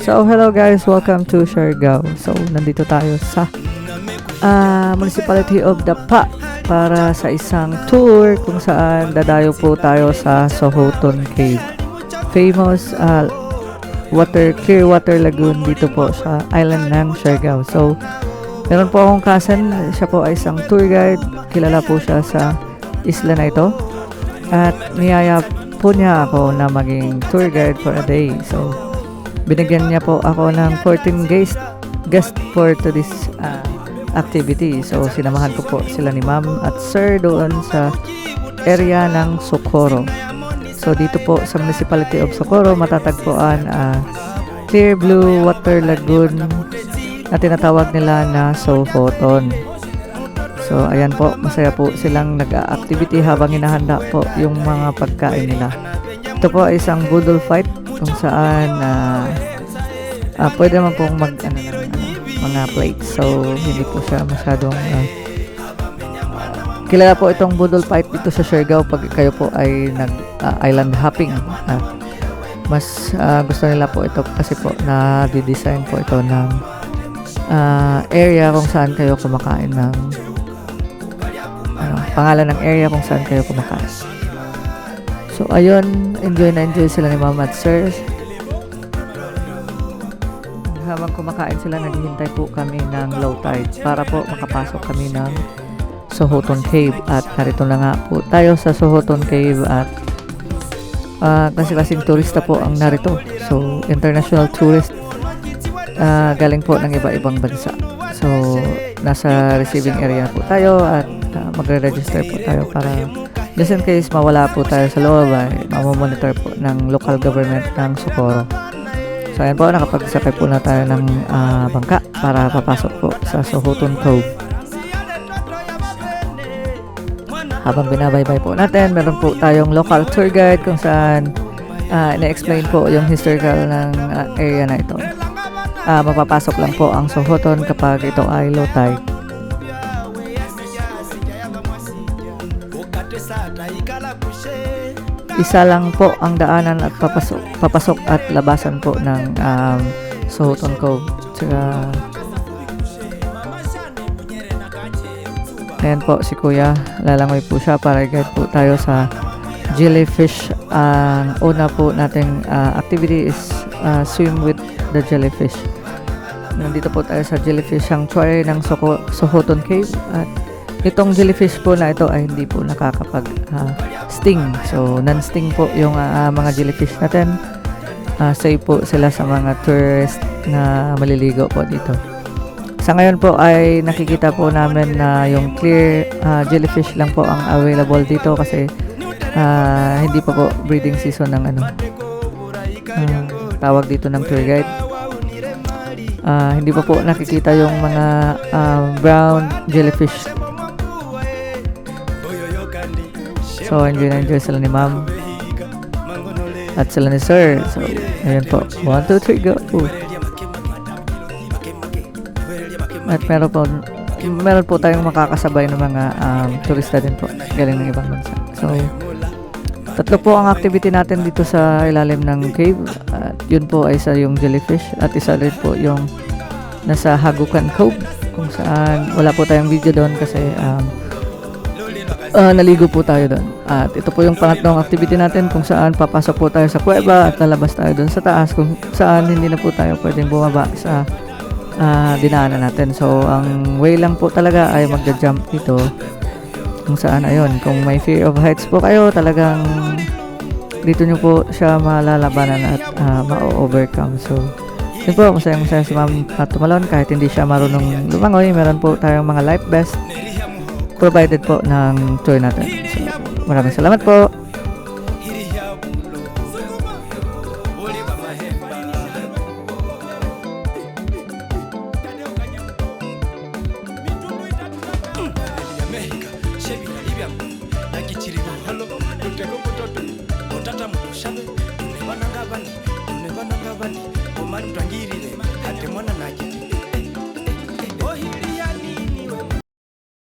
So, hello guys, welcome to Siargao. So, nandito tayo sa Municipality of Dapa para sa isang tour kung saan dadayo po tayo sa Sohoton Cave. Famous clear water lagoon dito po sa island ng Siargao. So, meron po akong cousin, siya po ay isang tour guide. Kilala po siya sa isla na ito. At niyaya po niya ako na maging tour guide for a day. So, binigyan niya po ako ng 14 guest for to this activity. So, sinamahan ko po sila ni ma'am at sir doon sa area ng Socorro. So, dito po sa Municipality of Socorro, matatagpuan clear blue water lagoon na tinatawag nila na Sohoton. So, ayan po, masaya po silang nag-activity habang hinahanda po yung mga pagkain nila. Ito po ay isang budol fight kung saan pwede naman pong mga plates. So, hindi po siya masyadong kilala po itong budol fight dito sa Siargao pag kayo po ay nag-island hopping. Mas gusto nila po ito kasi po na-design po ito ng area kung saan kayo kumakain ng pangalan ng area kung saan kayo kumakain. So, ayun, enjoy na enjoy sila ni mama at sir. Habang kumakain sila, naghihintay po kami ng low tide para po makapasok kami ng Sohoton Cave. At narito na nga po tayo sa Sohoton Cave at kasi-kasing turista po ang narito. So, international tourist galing po ng iba-ibang bansa. So, nasa receiving area po tayo at magre-register po tayo para just in case mawala po tayo sa loob ay mamomonitor po ng local government ng Socorro. So, ayan po, nakapagsakay po na tayo ng bangka para papasok po sa Sohoton Cove. Habang binabaybay po natin, meron po tayong local tour guide kung saan ina-explain po yung historical ng area na ito. Mapapasok lang po ang Sohoton kapag ito ay low tide. Isa lang po ang daanan at papasok at labasan po ng Sohoton Cove. Tsaka, ayan po si kuya, lalangoy po siya para guide po tayo sa jellyfish. Ang una po nating activity is swim with the jellyfish. Nandito po tayo sa jellyfish sanctuary ng Sohoton Cave at itong jellyfish po na ito ay hindi po nakakapag-sting. So, non-sting po yung mga jellyfish natin. Safe po sila sa mga tourist na maliligo po dito. Sa ngayon po ay nakikita po namin na yung clear jellyfish lang po ang available dito kasi hindi pa po breeding season ng tawag dito ng tour guide. Hindi pa po nakikita yung mga brown jellyfish. So, enjoy na enjoy sila ni ma'am at sila ni sir. So, ayan po, 1, 2, 3, go. At meron po tayong makakasabay ng mga turista din po galing ng ibang bansa. So, tatlo po ang activity natin dito sa ilalim ng cave. At yun po ay isa yung jellyfish at isa rin po yung nasa Hagukan Cove kung saan wala po tayong video doon kasi naligo po tayo doon. At ito po yung pangatlong activity natin kung saan papasok po tayo sa kuweba at lalabas tayo doon sa taas kung saan hindi na po tayo pwedeng bumaba sa dinaanan natin. So, ang way lang po talaga ay magja-jump dito kung saan ayun, kung may fear of heights po kayo, talagang dito nyo po siya malalabanan at ma-overcome. So, yun po, masayang si ma'am at tumalon kahit hindi siya marunong lumangoy. Meron po tayong mga life vest provided po ng tour natin. So, maraming salamat po. Mwana ngabani, mwana ngabani, mwana ngabani,